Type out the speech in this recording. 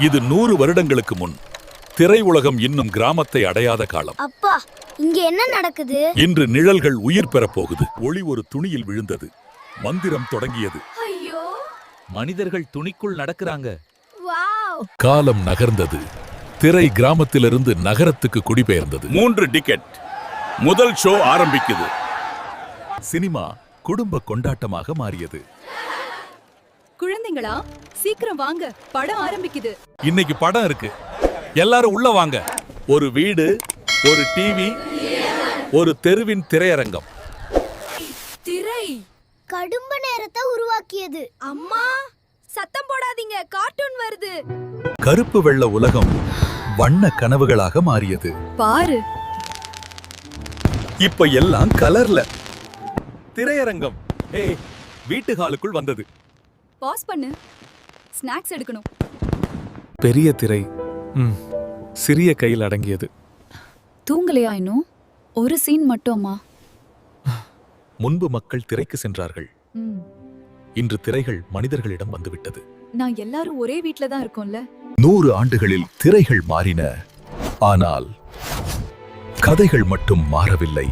இது 100 வருடங்களுக்கு முன். திரையுலகம் இன்னும் கிராமத்தை அடையாத காலம். அப்பா, இங்க என்ன நடக்குது? இன்று நிழல்கள் உயிர் பெறப் போகுது. ஒளி ஒரு துணியில் விழுந்தது. மந்திரம் தொடங்கியது. ஐயோ, மனிதர்கள் துணிக்குள் நடக்கிறாங்க. வாவ்! காலம் நகர்ந்தது. திரை கிராமத்திலிருந்து நகரத்துக்கு குடிபெயர்ந்தது. 3 டிக்கெட். முதல் ஷோ ஆரம்பிக்குது. சினிமா குடும்ப கொண்டாட்டமாக மாறியது. குழந்தைங்களா, சீக்கிரம் வாங்க, படம் ஆரம்பிக்குது. இன்னைக்கு படம் இருக்கு, எல்லாரும் உள்ள வாங்க. ஒரு வீடு, ஒரு டிவி, ஒரு தெருவின் திரையரங்கம். திரை கடும்ப நேரத்தை உருவாக்கியது. அம்மா, சத்தம் போடாதீங்க, கார்ட்டூன் வருது. கருப்பு வெள்ள உலகம் வண்ண கனவுகளாக மாறியது. பாரு, இப்ப எல்லாம் கலர்ல. திரையரங்கம் வீட்டு ஹாலுக்குள் வந்தது. பாஸ் பண்ணு, ஸ்நாக்ஸ் எடுக்கணும். பெரிய திரை சிறிய கையில் அடங்கியது. தூங்கலையா இன்னும்? ஒரு சீன் மட்டும்மா. முன்பு மக்கள் திரைக்கு சென்றார்கள். இன்று திரைகள் மனிதர்களிடம் வந்துவிட்டது. நான் எல்லாரும் ஒரே வீட்ல தான் இருக்கோம்ல. 100 ஆண்டுகளில் திரைகள் மாறின, ஆனால் கதைகள் மட்டும் மாறவில்லை.